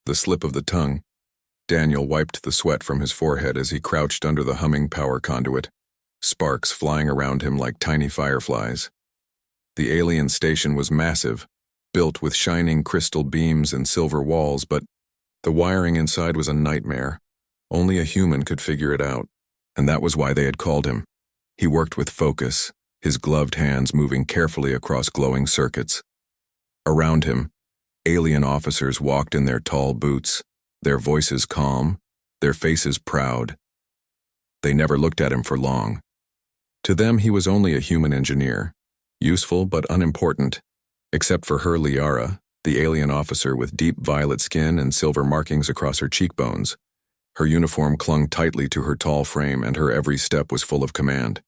The slip of the tongue. Daniel wiped the sweat from his forehead as he crouched under the humming power conduit, sparks flying around him like tiny fireflies. The alien station was massive, built with shining crystal beams and silver walls, but the wiring inside was a nightmare. Only a human could figure it out, and that was why they had called him. He worked with focus, his gloved hands moving carefully across glowing circuits. Around him, alien officers walked in their tall boots, their voices calm, their faces proud. They never looked at him for long. To them, he was only a human engineer, useful but unimportant, except for her Liara, the alien officer with deep violet skin and silver markings across her cheekbones. Her uniform clung tightly to her tall frame, and her every step was full of command.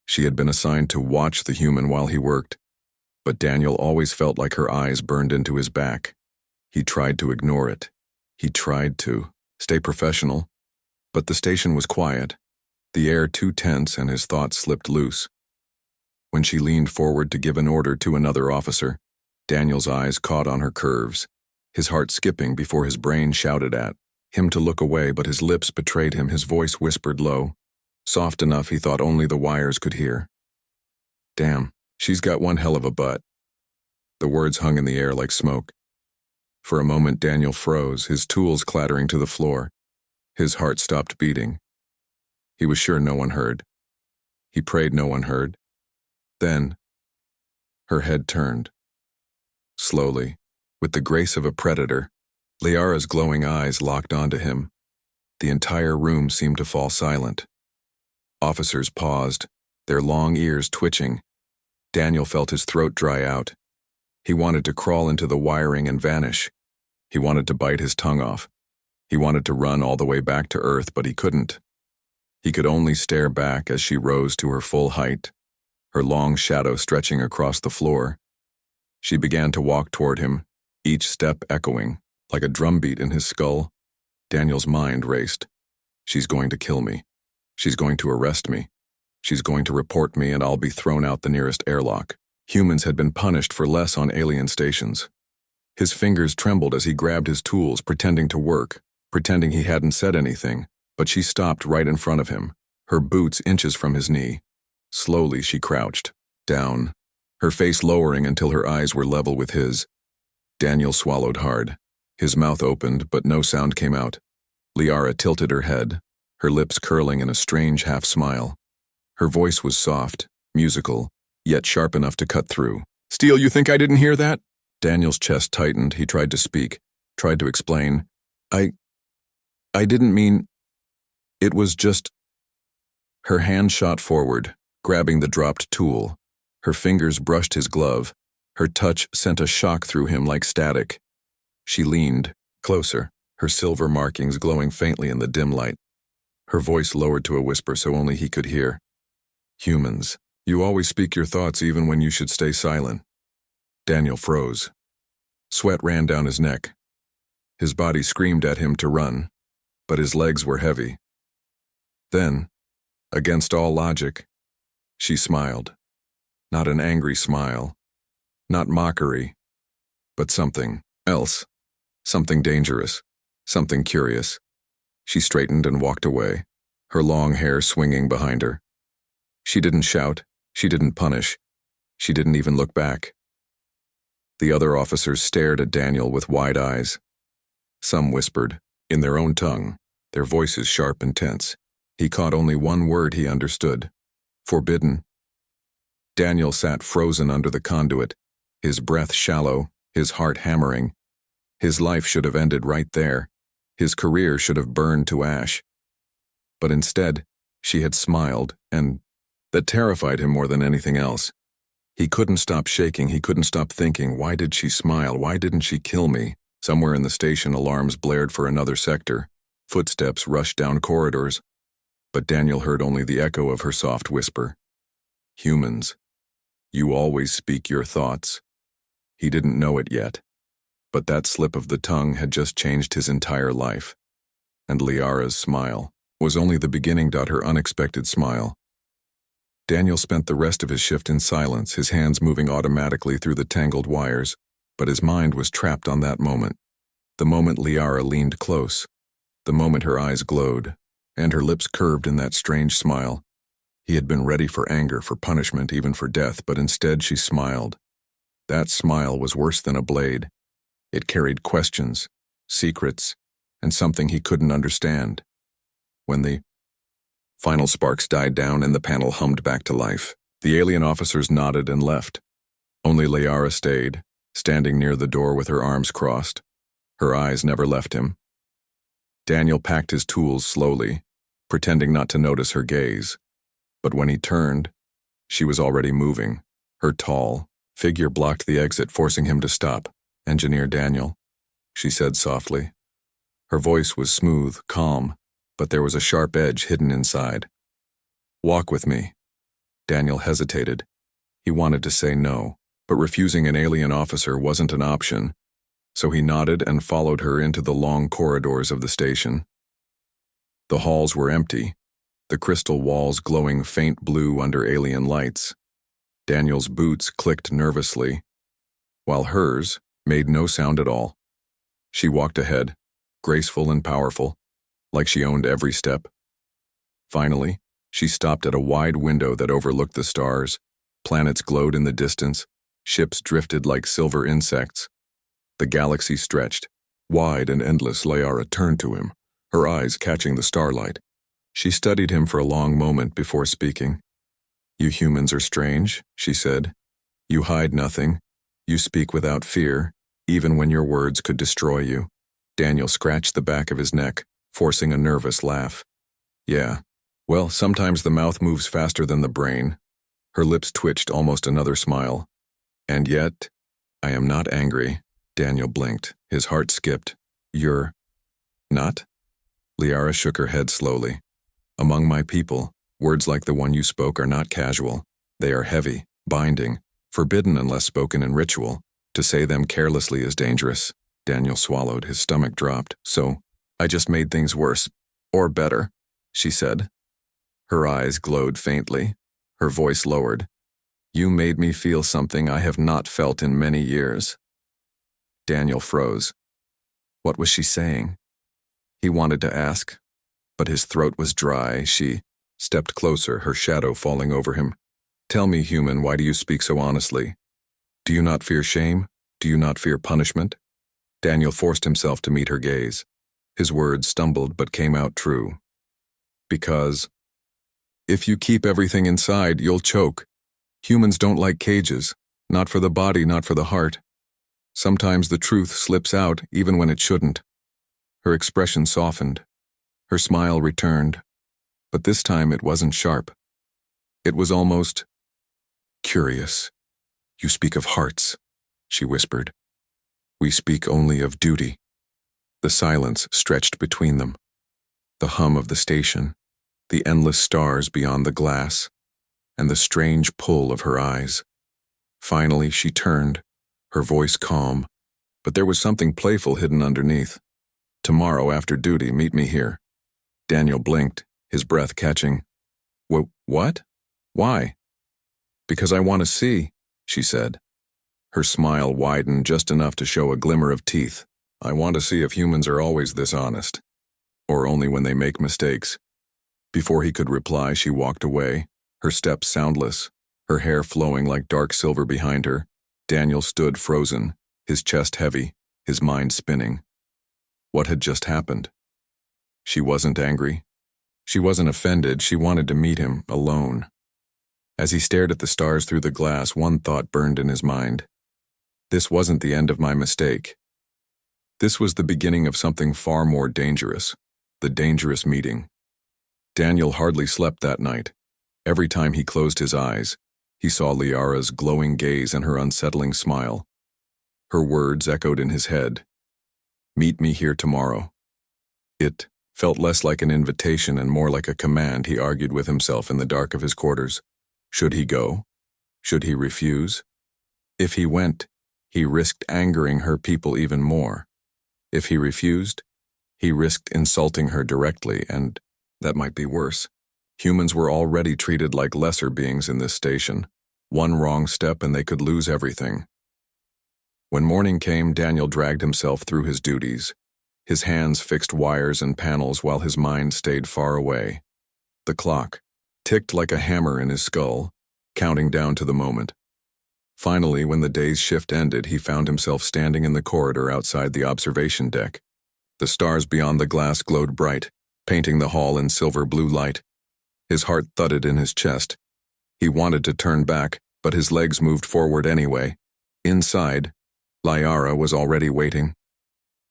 She had been assigned to watch the human while he worked, but Daniel always felt like her eyes burned into his back. He tried to ignore it. He tried to stay professional, but the station was quiet, the air too tense, and his thoughts slipped loose. When she leaned forward to give an order to another officer, Daniel's eyes caught on her curves, his heart skipping before his brain shouted at him to look away, but his lips betrayed him. His voice whispered low, soft enough he thought only the wires could hear. "Damn, she's got one hell of a butt." The words hung in the air like smoke. For a moment Daniel froze, his tools clattering to the floor. His heart stopped beating. He was sure no one heard. He prayed no one heard. Then, her head turned. Slowly, with the grace of a predator, Liara's glowing eyes locked onto him. The entire room seemed to fall silent. Officers paused, their long ears twitching. Daniel felt his throat dry out. He wanted to crawl into the wiring and vanish. He wanted to bite his tongue off. He wanted to run all the way back to Earth, but he couldn't. He could only stare back as she rose to her full height, her long shadow stretching across the floor. She began to walk toward him, each step echoing, like a drumbeat in his skull. Daniel's mind raced. She's going to kill me. She's going to arrest me. She's going to report me, and I'll be thrown out the nearest airlock. Humans had been punished for less on alien stations. His fingers trembled as he grabbed his tools, pretending to work, pretending he hadn't said anything, but she stopped right in front of him, her boots inches from his knee. Slowly she crouched, down, her face lowering until her eyes were level with his. Daniel swallowed hard. His mouth opened, but no sound came out. Liara tilted her head, her lips curling in a strange half-smile. Her voice was soft, musical, yet sharp enough to cut through. "Steele, you think I didn't hear that?" Daniel's chest tightened. He tried to speak, tried to explain. I didn't mean... It was just... Her hand shot forward, grabbing the dropped tool. Her fingers brushed his glove. Her touch sent a shock through him like static. She leaned, closer, her silver markings glowing faintly in the dim light. Her voice lowered to a whisper so only he could hear. "Humans, you always speak your thoughts even when you should stay silent." Daniel froze. Sweat ran down his neck. His body screamed at him to run, but his legs were heavy. Then, against all logic, she smiled. Not an angry smile, not mockery, but something else, something dangerous, something curious. She straightened and walked away, her long hair swinging behind her. She didn't shout, she didn't punish, she didn't even look back. The other officers stared at Daniel with wide eyes. Some whispered, in their own tongue, their voices sharp and tense. He caught only one word he understood: forbidden. Daniel sat frozen under the conduit, his breath shallow, his heart hammering. His life should have ended right there. His career should have burned to ash. But instead, she had smiled, and that terrified him more than anything else. He couldn't stop shaking, he couldn't stop thinking, why did she smile? Why didn't she kill me? Somewhere in the station, alarms blared for another sector. Footsteps rushed down corridors. But Daniel heard only the echo of her soft whisper. "Humans, you always speak your thoughts." He didn't know it yet, but that slip of the tongue had just changed his entire life. And Liara's smile was only the beginning. Her unexpected smile. Daniel spent the rest of his shift in silence, his hands moving automatically through the tangled wires, but his mind was trapped on that moment. The moment Liara leaned close, the moment her eyes glowed, and her lips curved in that strange smile. He had been ready for anger, for punishment, even for death, but instead she smiled. That smile was worse than a blade. It carried questions, secrets, and something he couldn't understand. When the final sparks died down and the panel hummed back to life, the alien officers nodded and left. Only Liara stayed, standing near the door with her arms crossed. Her eyes never left him. Daniel packed his tools slowly, pretending not to notice her gaze. But when he turned, she was already moving. Her tall figure blocked the exit, forcing him to stop. "Engineer Daniel," she said softly. Her voice was smooth, calm, but there was a sharp edge hidden inside. "Walk with me." Daniel hesitated. He wanted to say no, but refusing an alien officer wasn't an option, so he nodded and followed her into the long corridors of the station. The halls were empty, the crystal walls glowing faint blue under alien lights. Daniel's boots clicked nervously, while hers made no sound at all. She walked ahead, graceful and powerful, like she owned every step. Finally, she stopped at a wide window that overlooked the stars. Planets glowed in the distance, ships drifted like silver insects. The galaxy stretched, wide and endless. Liara turned to him, her eyes catching the starlight. She studied him for a long moment before speaking. "You humans are strange," she said. "You hide nothing. You speak without fear, even when your words could destroy you." Daniel scratched the back of his neck, forcing a nervous laugh. "Yeah, well, sometimes the mouth moves faster than the brain." Her lips twitched, almost another smile. "And yet, I am not angry." Daniel blinked. His heart skipped. "You're not?" Liara shook her head slowly. "Among my people, words like the one you spoke are not casual. They are heavy, binding, forbidden unless spoken in ritual. To say them carelessly is dangerous." Daniel swallowed, his stomach dropped. "So, I just made things worse. Or better," she said. Her eyes glowed faintly. Her voice lowered. "You made me feel something I have not felt in many years." Daniel froze. What was she saying? He wanted to ask, but his throat was dry. She stepped closer, her shadow falling over him. "Tell me, human, why do you speak so honestly? Do you not fear shame? Do you not fear punishment?" Daniel forced himself to meet her gaze. His words stumbled but came out true. "Because if you keep everything inside, you'll choke. Humans don't like cages, not for the body, not for the heart. Sometimes the truth slips out even when it shouldn't." Her expression softened. Her smile returned, but this time it wasn't sharp. It was almost curious. "You speak of hearts," she whispered. "We speak only of duty." The silence stretched between them. The hum of the station, the endless stars beyond the glass, and the strange pull of her eyes. Finally she turned, her voice calm, but there was something playful hidden underneath. "Tomorrow after duty, meet me here." Daniel blinked, his breath catching. What? Why?" "Because I want to see," she said. Her smile widened just enough to show a glimmer of teeth. "I want to see if humans are always this honest, or only when they make mistakes." Before he could reply, she walked away, her steps soundless, her hair flowing like dark silver behind her. Daniel stood frozen, his chest heavy, his mind spinning. What had just happened? She wasn't angry. She wasn't offended. She wanted to meet him, alone. As he stared at the stars through the glass, one thought burned in his mind. This wasn't the end of my mistake. This was the beginning of something far more dangerous, the dangerous meeting. Daniel hardly slept that night. Every time he closed his eyes, he saw Liara's glowing gaze and her unsettling smile. Her words echoed in his head. "Meet me here tomorrow." It felt less like an invitation and more like a command, he argued with himself in the dark of his quarters. Should he go? Should he refuse? If he went, he risked angering her people even more. If he refused, he risked insulting her directly, and that might be worse. Humans were already treated like lesser beings in this station. One wrong step and they could lose everything. When morning came, Daniel dragged himself through his duties. His hands fixed wires and panels while his mind stayed far away. The clock ticked like a hammer in his skull, counting down to the moment. Finally, when the day's shift ended, he found himself standing in the corridor outside the observation deck. The stars beyond the glass glowed bright, painting the hall in silver blue light. His heart thudded in his chest. He wanted to turn back, but his legs moved forward anyway. Inside, Liara was already waiting.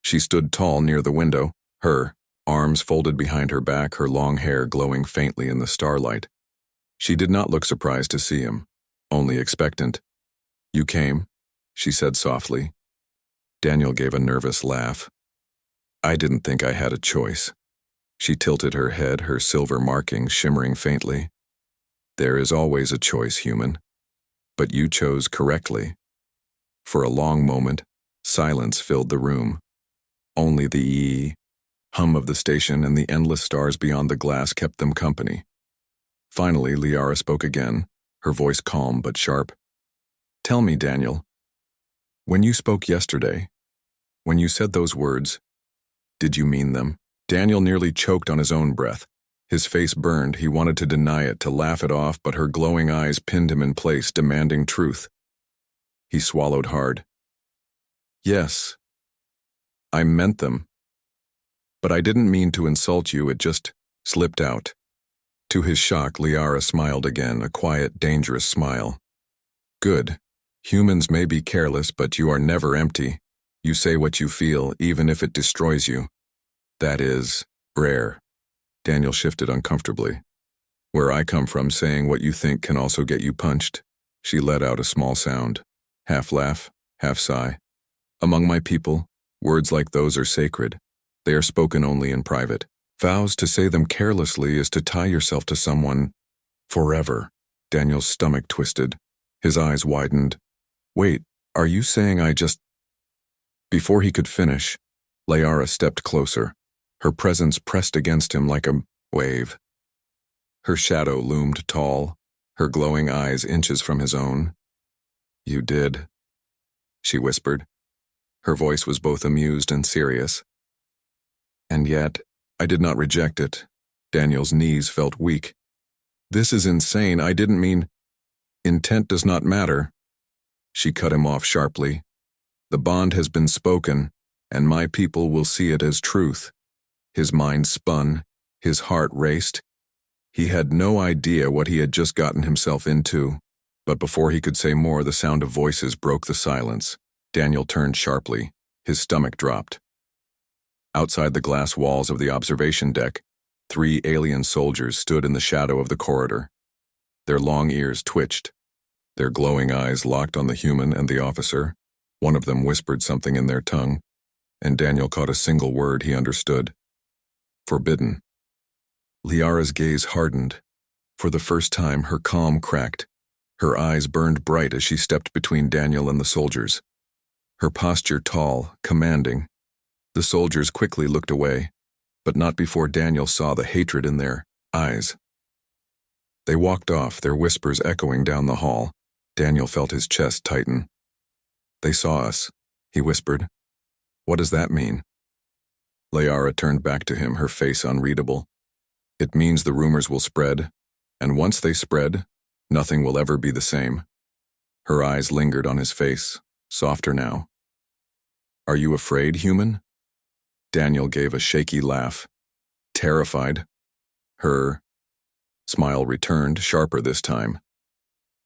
She stood tall near the window, her arms folded behind her back, her long hair glowing faintly in the starlight. She did not look surprised to see him, only expectant. "You came," she said softly. Daniel gave a nervous laugh. "I didn't think I had a choice." She tilted her head, her silver markings shimmering faintly. "There is always a choice, human. But you chose correctly." For a long moment, silence filled the room. Only the hum of the station and the endless stars beyond the glass kept them company. Finally, Liara spoke again, her voice calm but sharp. "Tell me, Daniel, when you spoke yesterday, when you said those words, did you mean them?" Daniel nearly choked on his own breath. His face burned. He wanted to deny it, to laugh it off, but her glowing eyes pinned him in place, demanding truth. He swallowed hard. "Yes, I meant them. But I didn't mean to insult you, it just slipped out." To his shock, Liara smiled again, a quiet, dangerous smile. "Good. Humans may be careless, but you are never empty. You say what you feel, even if it destroys you. That is rare." Daniel shifted uncomfortably. "Where I come from, saying what you think can also get you punched." She let out a small sound, half laugh, half sigh. "Among my people, words like those are sacred. They are spoken only in private. Vows to say them carelessly is to tie yourself to someone forever." Daniel's stomach twisted. His eyes widened. "Wait, are you saying I just—" Before he could finish, Liara stepped closer. Her presence pressed against him like a wave. Her shadow loomed tall, her glowing eyes inches from his own. "You did," she whispered. Her voice was both amused and serious. "And yet, I did not reject it." Daniel's knees felt weak. "This is insane. I didn't mean—" "Intent does not matter." She cut him off sharply. "The bond has been spoken, and my people will see it as truth." His mind spun, his heart raced. He had no idea what he had just gotten himself into. But before he could say more, the sound of voices broke the silence. Daniel turned sharply. His stomach dropped. Outside the glass walls of the observation deck, 3 alien soldiers stood in the shadow of the corridor. Their long ears twitched. Their glowing eyes locked on the human and the officer. One of them whispered something in their tongue, and Daniel caught a single word he understood. "Forbidden." Liara's gaze hardened. For the first time, her calm cracked. Her eyes burned bright as she stepped between Daniel and the soldiers. Her posture tall, commanding. The soldiers quickly looked away, but not before Daniel saw the hatred in their eyes. They walked off, their whispers echoing down the hall. Daniel felt his chest tighten. "They saw us," he whispered. "What does that mean?" Liara turned back to him, her face unreadable. "It means the rumors will spread, and once they spread, nothing will ever be the same." Her eyes lingered on his face, softer now. "Are you afraid, human?" Daniel gave a shaky laugh. "Terrified." Her smile returned, sharper this time.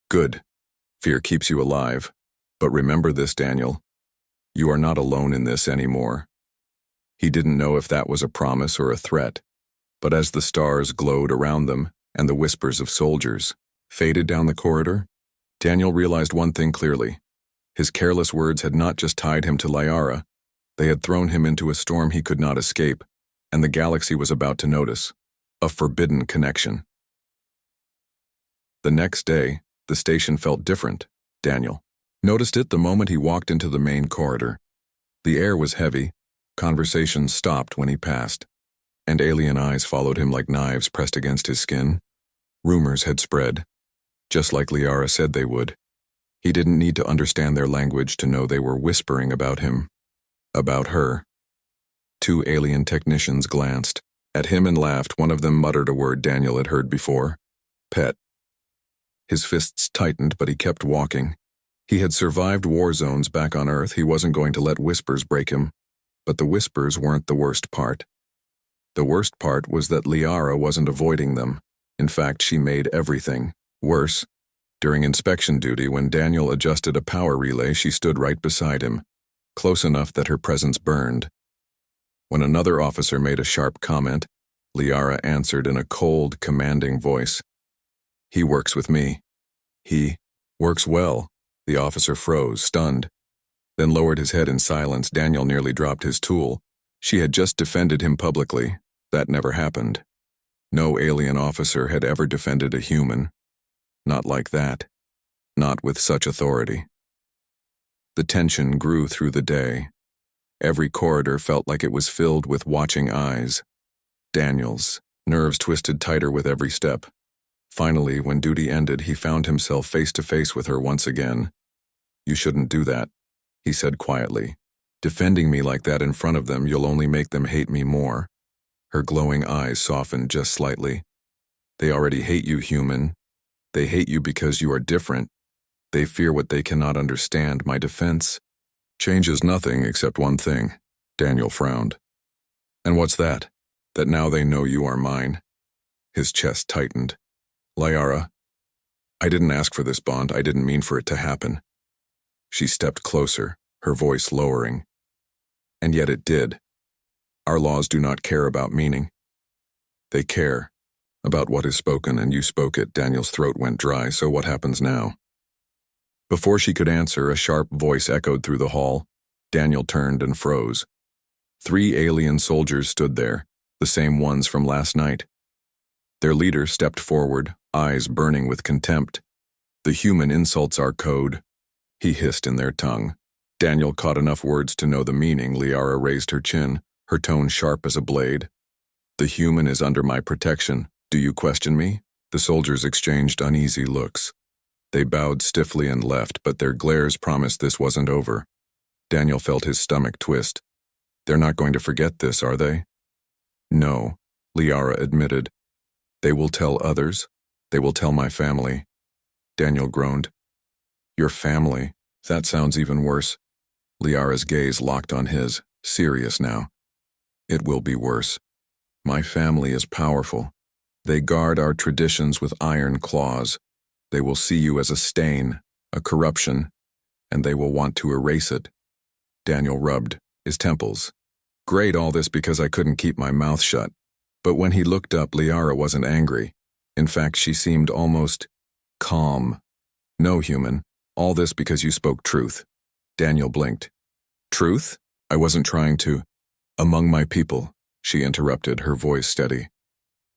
"Good. Fear keeps you alive. But remember this, Daniel. You are not alone in this anymore." He didn't know if that was a promise or a threat, but as the stars glowed around them and the whispers of soldiers faded down the corridor, Daniel realized one thing clearly. His careless words had not just tied him to Liara, they had thrown him into a storm he could not escape, and the galaxy was about to notice a forbidden connection. The next day, the station felt different. Daniel noticed it the moment he walked into the main corridor. The air was heavy, conversations stopped when he passed, and alien eyes followed him like knives pressed against his skin. Rumors had spread, just like Liara said they would. He didn't need to understand their language to know they were whispering about him. About her. Two alien technicians glanced at him and laughed. One of them muttered a word Daniel had heard before. Pet. His fists tightened, but he kept walking. He had survived war zones back on Earth. He wasn't going to let whispers break him. But the whispers weren't the worst part. The worst part was that Liara wasn't avoiding them. In fact, she made everything worse. During inspection duty, when Daniel adjusted a power relay, she stood right beside him, close enough that her presence burned. When another officer made a sharp comment, Liara answered in a cold, commanding voice. He works with me. He works well. The officer froze, stunned, then lowered his head in silence. Daniel nearly dropped his tool. She had just defended him publicly. That never happened. No alien officer had ever defended a human. Not like that. Not with such authority. The tension grew through the day. Every corridor felt like it was filled with watching eyes. Daniel's nerves twisted tighter with every step. Finally, when duty ended, he found himself face to face with her once again. You shouldn't do that, he said quietly. Defending me like that in front of them, you'll only make them hate me more. Her glowing eyes softened just slightly. They already hate you, human. They hate you because you are different. They fear what they cannot understand. My defense changes nothing except one thing. Daniel frowned. And what's that? That now they know you are mine. His chest tightened. Liara, I didn't ask for this bond. I didn't mean for it to happen. She stepped closer, her voice lowering. And yet it did. Our laws do not care about meaning. They care about what is spoken, and you spoke it. Daniel's throat went dry. So what happens now? Before she could answer, a sharp voice echoed through the hall. Daniel turned and froze. 3 alien soldiers stood there, the same ones from last night. Their leader stepped forward, eyes burning with contempt. The human insults our code, he hissed in their tongue. Daniel caught enough words to know the meaning. Liara raised her chin, her tone sharp as a blade. The human is under my protection. Do you question me? The soldiers exchanged uneasy looks. They bowed stiffly and left, but their glares promised this wasn't over. Daniel felt his stomach twist. They're not going to forget this, are they? No, Liara admitted. They will tell others. They will tell my family. Daniel groaned. Your family? That sounds even worse. Liara's gaze locked on his, serious now. It will be worse. My family is powerful. They guard our traditions with iron claws. They will see you as a stain, a corruption, and they will want to erase it. Daniel rubbed his temples. Great, all this because I couldn't keep my mouth shut. But when he looked up, Liara wasn't angry. In fact, she seemed almost calm. No, human, all this because you spoke truth. Daniel blinked. Truth? I wasn't trying to. Among my people, she interrupted, her voice steady.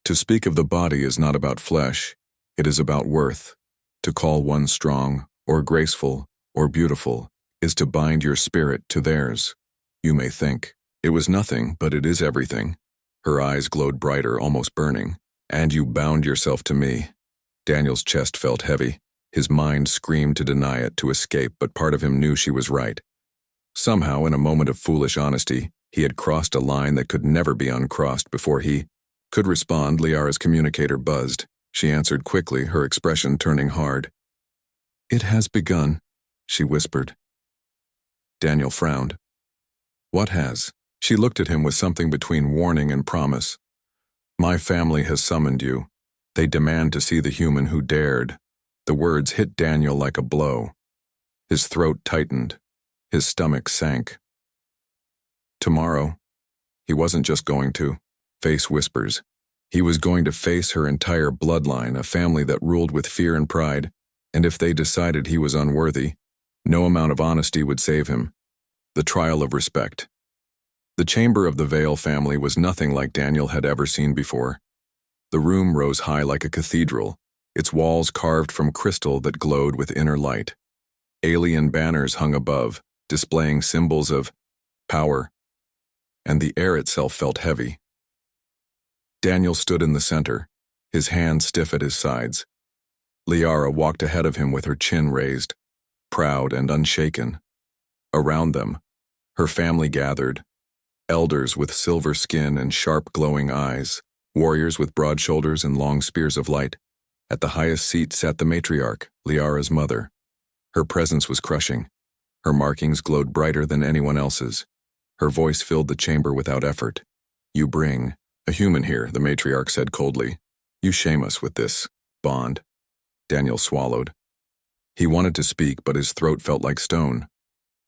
To speak of the body is not about flesh. It is about worth. To call one strong, or graceful, or beautiful, is to bind your spirit to theirs. You may think, it was nothing, but it is everything. Her eyes glowed brighter, almost burning. And you bound yourself to me. Daniel's chest felt heavy. His mind screamed to deny it, to escape, but part of him knew she was right. Somehow, in a moment of foolish honesty, he had crossed a line that could never be uncrossed. Before he could respond, Liara's communicator buzzed. She answered quickly, her expression turning hard. It has begun, she whispered. Daniel frowned. What has? She looked at him with something between warning and promise. My family has summoned you. They demand to see the human who dared. The words hit Daniel like a blow. His throat tightened. His stomach sank. Tomorrow, he wasn't just going to face whispers. He was going to face her entire bloodline, a family that ruled with fear and pride, and if they decided he was unworthy, no amount of honesty would save him. The trial of respect. The chamber of the Vale family was nothing like Daniel had ever seen before. The room rose high like a cathedral, its walls carved from crystal that glowed with inner light. Alien banners hung above, displaying symbols of power, and the air itself felt heavy. Daniel stood in the center, his hands stiff at his sides. Liara walked ahead of him with her chin raised. proud and unshaken. Around them, her family gathered, elders with silver skin and sharp glowing eyes, warriors with broad shoulders and long spears of light. At the highest seat sat the matriarch, Liara's mother. Her presence was crushing. Her markings glowed brighter than anyone else's. Her voice filled the chamber without effort. "You bring a human here," the matriarch said coldly. "You shame us with this bond." Daniel swallowed. He wanted to speak, but his throat felt like stone.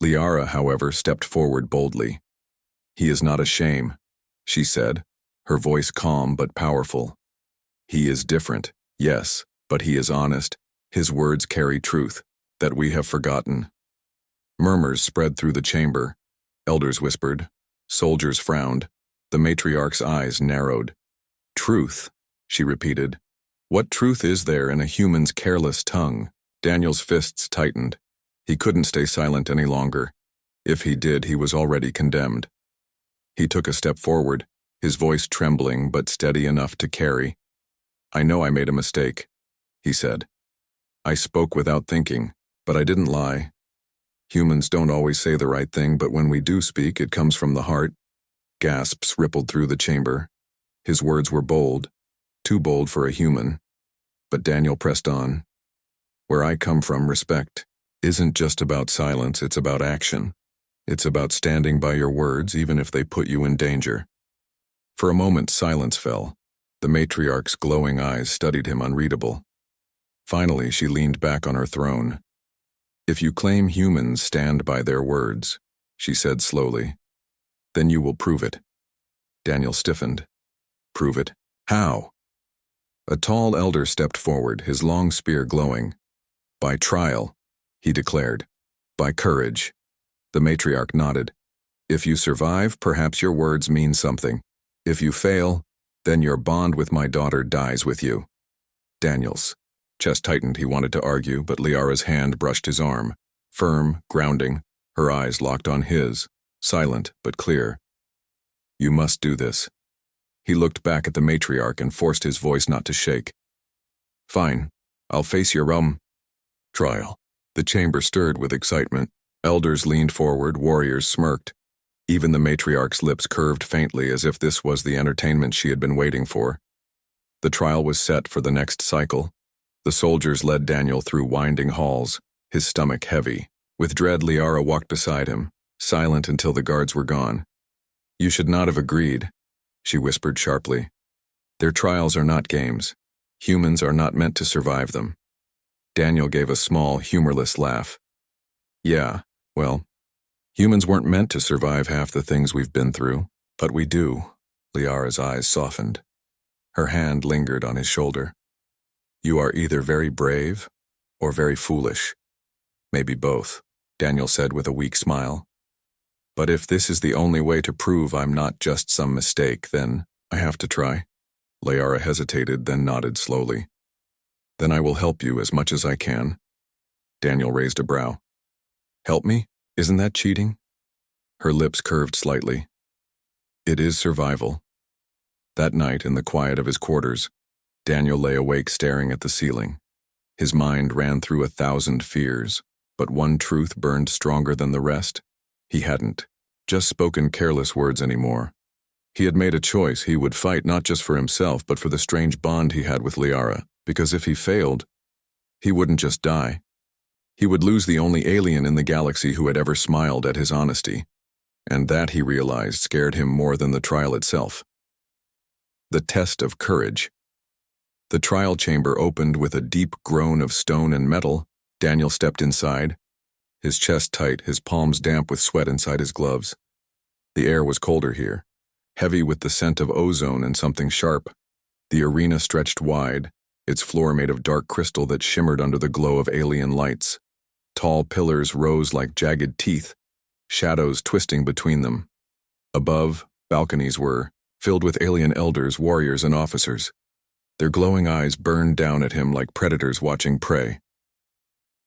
Liara, however, stepped forward boldly. "He is not a shame," she said, her voice calm but powerful. "He is different, yes, but he is honest. His words carry truth that we have forgotten." Murmurs spread through the chamber. Elders whispered. Soldiers frowned. The matriarch's eyes narrowed. "Truth," she repeated. "What truth is there in a human's careless tongue?" Daniel's fists tightened. He couldn't stay silent any longer. If he did, he was already condemned. He took a step forward, his voice trembling but steady enough to carry. "I know I made a mistake," he said. "I spoke without thinking, but I didn't lie. Humans don't always say the right thing, but when we do speak, it comes from the heart." Gasps rippled through the chamber. His words were bold, too bold for a human. But Daniel pressed on. "Where I come from, respect isn't just about silence, it's about action. It's about standing by your words even if they put you in danger." For a moment silence fell. The matriarch's glowing eyes studied him unreadable. Finally, she leaned back on her throne. "If you claim humans stand by their words," she said slowly, "then you will prove it." Daniel stiffened. "Prove it? How?" A tall elder stepped forward, his long spear glowing. "By trial," he declared. "By courage." The matriarch nodded. "If you survive, perhaps your words mean something. If you fail, then your bond with my daughter dies with you." Daniel's chest tightened. He wanted to argue, but Liara's hand brushed his arm. Firm, grounding, her eyes locked on his, silent but clear. "You must do this." He looked back at the matriarch and forced his voice not to shake. "Fine, I'll face your trial." The chamber stirred with excitement. Elders leaned forward, warriors smirked. Even the matriarch's lips curved faintly as if this was the entertainment she had been waiting for. The trial was set for the next cycle. The soldiers led Daniel through winding halls, his stomach heavy. With dread, Liara walked beside him, silent until the guards were gone. "You should not have agreed," she whispered sharply. "Their trials are not games. Humans are not meant to survive them." Daniel gave a small, humorless laugh. "Yeah, well, humans weren't meant to survive half the things we've been through, but we do." Liara's eyes softened. Her hand lingered on his shoulder. "You are either very brave or very foolish. Maybe both," Daniel said with a weak smile. "But if this is the only way to prove I'm not just some mistake, then I have to try." Liara hesitated, then nodded slowly. "Then I will help you as much as I can." Daniel raised a brow. "Help me? Isn't that cheating?" Her lips curved slightly. "It is survival." That night, in the quiet of his quarters, Daniel lay awake staring at the ceiling. His mind ran through 1,000 fears, but one truth burned stronger than the rest. He hadn't just spoken careless words anymore. He had made a choice. He would fight not just for himself, but for the strange bond he had with Liara, because if he failed, he wouldn't just die. He would lose the only alien in the galaxy who had ever smiled at his honesty, and that, he realized, scared him more than the trial itself. The test of courage. The trial chamber opened with a deep groan of stone and metal. Daniel stepped inside, his chest tight, his palms damp with sweat inside his gloves. The air was colder here, heavy with the scent of ozone and something sharp. The arena stretched wide, its floor made of dark crystal that shimmered under the glow of alien lights. Tall pillars rose like jagged teeth, shadows twisting between them. Above, balconies were filled with alien elders, warriors, and officers. Their glowing eyes burned down at him like predators watching prey.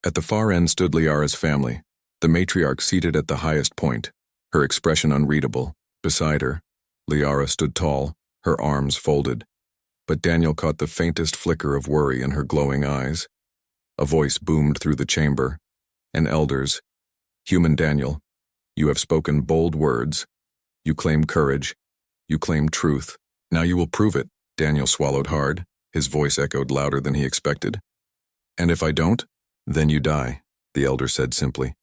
At the far end stood Liara's family, the matriarch seated at the highest point, her expression unreadable. Beside her, Liara stood tall, her arms folded. But Daniel caught the faintest flicker of worry in her glowing eyes. A voice boomed through the chamber. and elders. Human Daniel, you have spoken bold words. You claim courage. You claim truth. Now you will prove it. Daniel swallowed hard. His voice echoed louder than he expected. And if I don't, then you die, the elder said simply.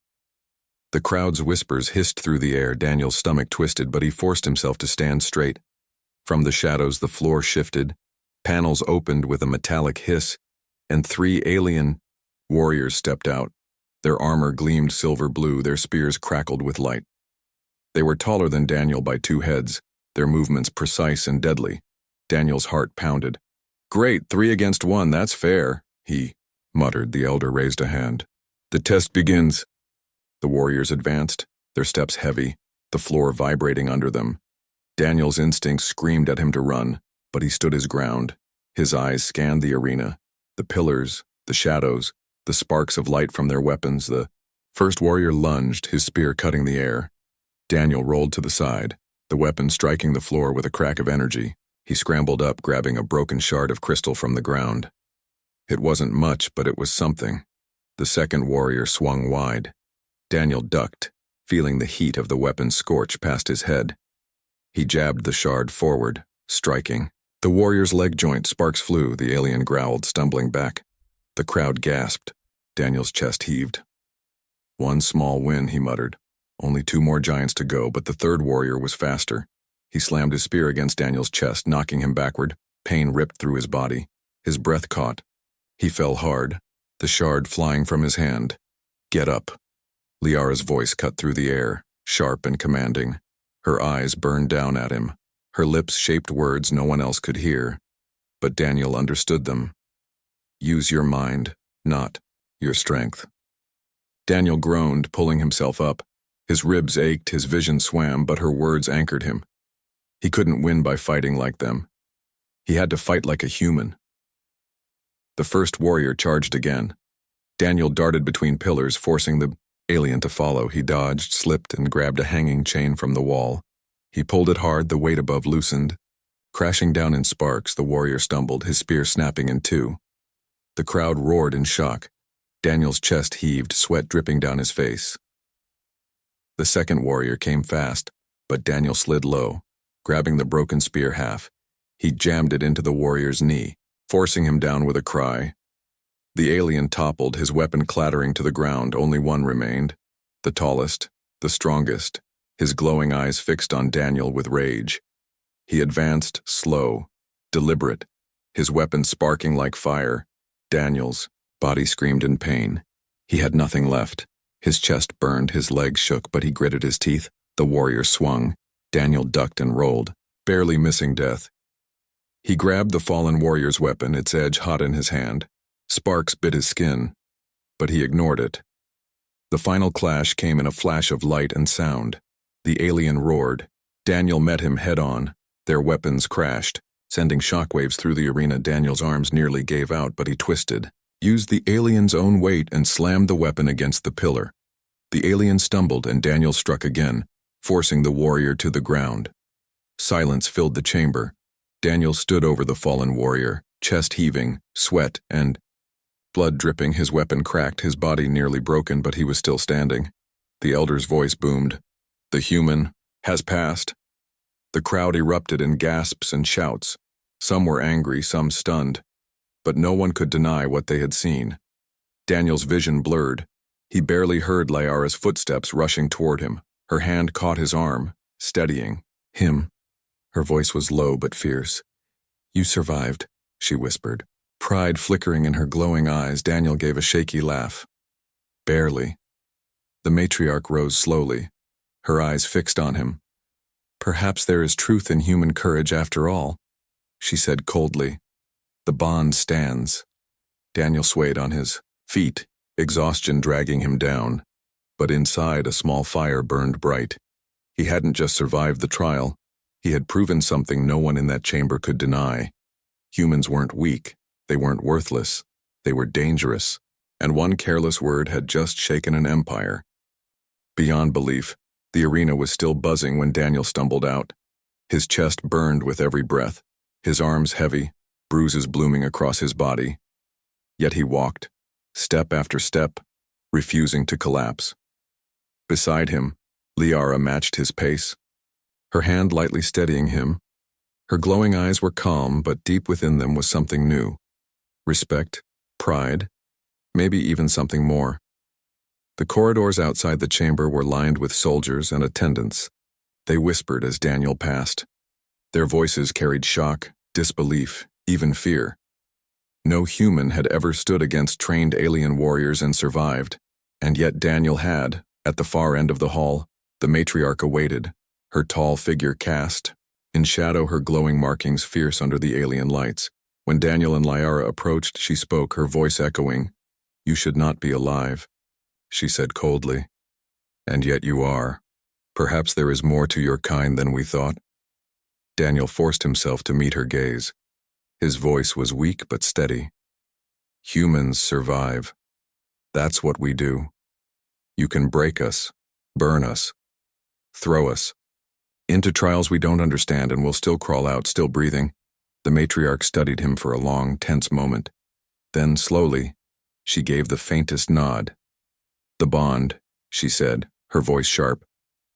The crowd's whispers hissed through the air. Daniel's stomach twisted, but he forced himself to stand straight. From the shadows, the floor shifted. Panels opened with a metallic hiss, and 3 alien warriors stepped out. Their armor gleamed silver blue, their spears crackled with light. They were taller than Daniel by 2 heads, their movements precise and deadly. Daniel's heart pounded. Great, 3 against 1, that's fair, he muttered. The elder raised a hand. The test begins. The warriors advanced, their steps heavy, the floor vibrating under them. Daniel's instincts screamed at him to run, but he stood his ground. His eyes scanned the arena, the pillars, the shadows, the sparks of light from their weapons. The first warrior lunged, his spear cutting the air. Daniel rolled to the side, the weapon striking the floor with a crack of energy. He scrambled up, grabbing a broken shard of crystal from the ground. It wasn't much, but it was something. The second warrior swung wide. Daniel ducked, feeling the heat of the weapon scorch past his head. He jabbed the shard forward, striking. The warrior's leg joint, sparks flew. The alien growled, stumbling back. The crowd gasped. Daniel's chest heaved. One small win, he muttered. Only 2 more giants to go, but the third warrior was faster. He slammed his spear against Daniel's chest, knocking him backward. Pain ripped through his body. His breath caught. He fell hard, the shard flying from his hand. Get up. Liara's voice cut through the air, sharp and commanding. Her eyes burned down at him. Her lips shaped words no one else could hear. But Daniel understood them. Use your mind, not your strength. Daniel groaned, pulling himself up. His ribs ached, his vision swam, but her words anchored him. He couldn't win by fighting like them. He had to fight like a human. The first warrior charged again. Daniel darted between pillars, forcing the alien to follow. He dodged, slipped, and grabbed a hanging chain from the wall. He pulled it hard, the weight above loosened. Crashing down in sparks, the warrior stumbled, his spear snapping in 2. The crowd roared in shock. Daniel's chest heaved, sweat dripping down his face. The second warrior came fast, but Daniel slid low, grabbing the broken spear half. He jammed it into the warrior's knee, forcing him down with a cry. The alien toppled, his weapon clattering to the ground. Only one remained. The tallest, the strongest, his glowing eyes fixed on Daniel with rage. He advanced, slow, deliberate, his weapon sparking like fire. Daniel's body screamed in pain. He had nothing left. His chest burned, his legs shook, but he gritted his teeth. The warrior swung. Daniel ducked and rolled, barely missing death. He grabbed the fallen warrior's weapon, its edge hot in his hand. Sparks bit his skin, but he ignored it. The final clash came in a flash of light and sound. The alien roared. Daniel met him head-on. Their weapons crashed, sending shockwaves through the arena. Daniel's arms nearly gave out, but he twisted, used the alien's own weight, and slammed the weapon against the pillar. The alien stumbled, and Daniel struck again, forcing the warrior to the ground. Silence filled the chamber. Daniel stood over the fallen warrior, chest heaving, sweat and blood dripping. His weapon cracked, his body nearly broken, but he was still standing. The elder's voice boomed. The human has passed. The crowd erupted in gasps and shouts. Some were angry, some stunned, but no one could deny what they had seen. Daniel's vision blurred. He barely heard Liara's footsteps rushing toward him. Her hand caught his arm, steadying him. Her voice was low but fierce. You survived, she whispered. Pride flickering in her glowing eyes, Daniel gave a shaky laugh. Barely. The matriarch rose slowly, her eyes fixed on him. Perhaps there is truth in human courage after all, she said coldly. The bond stands. Daniel swayed on his feet, exhaustion dragging him down. But inside, a small fire burned bright. He hadn't just survived the trial. He had proven something no one in that chamber could deny. Humans weren't weak. They weren't worthless. They were dangerous. And one careless word had just shaken an empire. Beyond belief, the arena was still buzzing when Daniel stumbled out. His chest burned with every breath, his arms heavy, bruises blooming across his body. Yet he walked, step after step, refusing to collapse. Beside him, Liara matched his pace, her hand lightly steadying him. Her glowing eyes were calm, but deep within them was something new. Respect, pride, maybe even something more. The corridors outside the chamber were lined with soldiers and attendants. They whispered as Daniel passed. Their voices carried shock, disbelief, even fear. No human had ever stood against trained alien warriors and survived, and yet Daniel had. At the far end of the hall, the matriarch awaited, her tall figure cast. In shadow, her glowing markings fierce under the alien lights. When Daniel and Liara approached, she spoke, her voice echoing. "You should not be alive," she said coldly. "And yet you are. Perhaps there is more to your kind than we thought." Daniel forced himself to meet her gaze. His voice was weak but steady. "Humans survive. That's what we do. You can break us, burn us, throw us into trials we don't understand, and we'll still crawl out, still breathing." The matriarch studied him for a long, tense moment. Then, slowly, she gave the faintest nod. "The bond," she said, her voice sharp,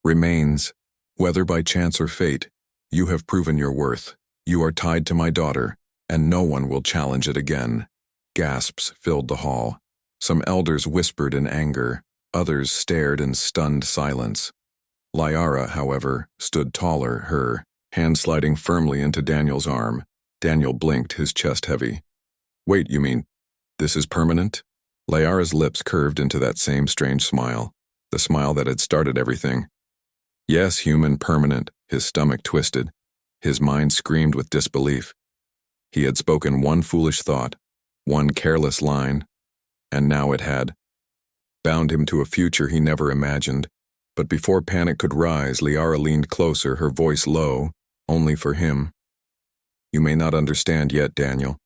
"remains. Whether by chance or fate, you have proven your worth. You are tied to my daughter, and no one will challenge it again." Gasps filled the hall. Some elders whispered in anger. Others stared in stunned silence. Liara, however, stood taller, her hand sliding firmly into Daniel's arm. Daniel blinked, his chest heavy. "Wait, you mean, this is permanent?" Liara's lips curved into that same strange smile, the smile that had started everything. "Yes, human, permanent." His stomach twisted. His mind screamed with disbelief. He had spoken one foolish thought, one careless line, and now it had bound him to a future he never imagined. But before panic could rise, Liara leaned closer, her voice low, only for him. "You may not understand yet, Daniel,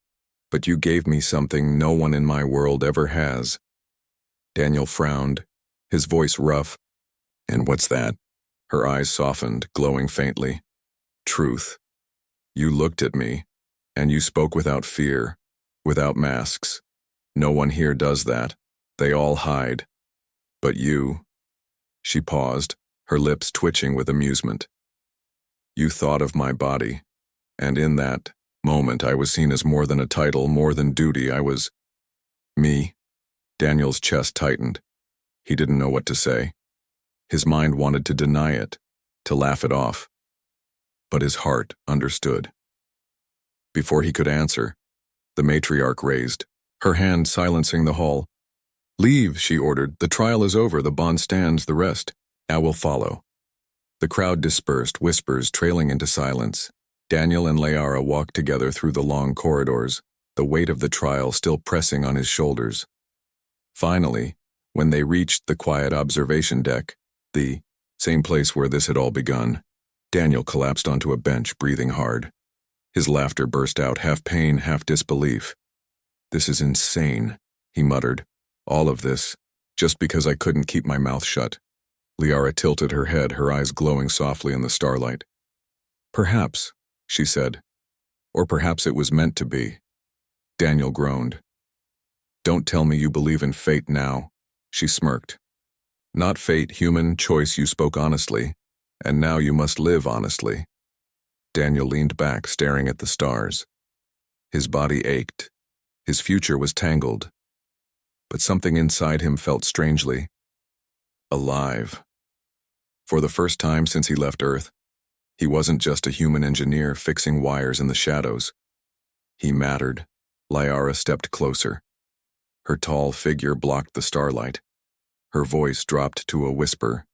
but you gave me something no one in my world ever has." Daniel frowned, his voice rough. "And what's that?" Her eyes softened, glowing faintly. "Truth. You looked at me, and you spoke without fear, without masks. No one here does that. They all hide. But you—" She paused, her lips twitching with amusement. "You thought of my body, and in that moment I was seen as more than a title, more than duty. I was me." Daniel's chest tightened. He didn't know what to say. His mind wanted to deny it, to laugh it off. But his heart understood. Before he could answer, the matriarch raised, her hand silencing the hall. "Leave," she ordered. "The trial is over, the bond stands, the rest I will follow." The crowd dispersed, whispers trailing into silence. Daniel and Liara walked together through the long corridors, the weight of the trial still pressing on his shoulders. Finally, when they reached the quiet observation deck, the same place where this had all begun, Daniel collapsed onto a bench, breathing hard. His laughter burst out, half pain, half disbelief. "This is insane," he muttered. "All of this, just because I couldn't keep my mouth shut." Liara tilted her head, her eyes glowing softly in the starlight. "Perhaps," she said. "Or perhaps it was meant to be." Daniel groaned. "Don't tell me you believe in fate now," she smirked. "Not fate, human, choice. You spoke honestly, and now you must live honestly." Daniel leaned back, staring at the stars. His body ached. His future was tangled. But something inside him felt strangely alive. For the first time since he left Earth, he wasn't just a human engineer fixing wires in the shadows. He mattered. Liara stepped closer. Her tall figure blocked the starlight. Her voice dropped to a whisper.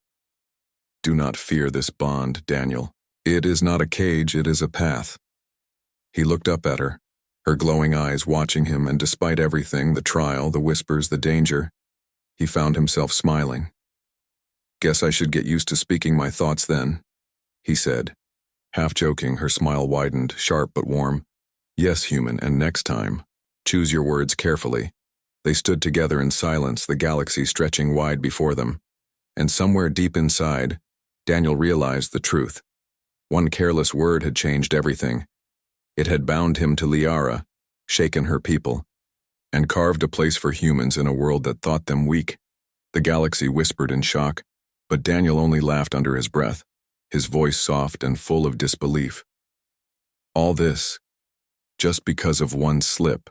"Do not fear this bond, Daniel. It is not a cage, it is a path." He looked up at her, her glowing eyes watching him, and despite everything, the trial, the whispers, the danger, he found himself smiling. "Guess I should get used to speaking my thoughts then," he said. Half joking, her smile widened, sharp but warm. "Yes, human, and next time, choose your words carefully." They stood together in silence, the galaxy stretching wide before them. And somewhere deep inside, Daniel realized the truth. One careless word had changed everything. It had bound him to Liara, shaken her people, and carved a place for humans in a world that thought them weak. The galaxy whispered in shock, but Daniel only laughed under his breath, his voice soft and full of disbelief. All this, just because of one slip.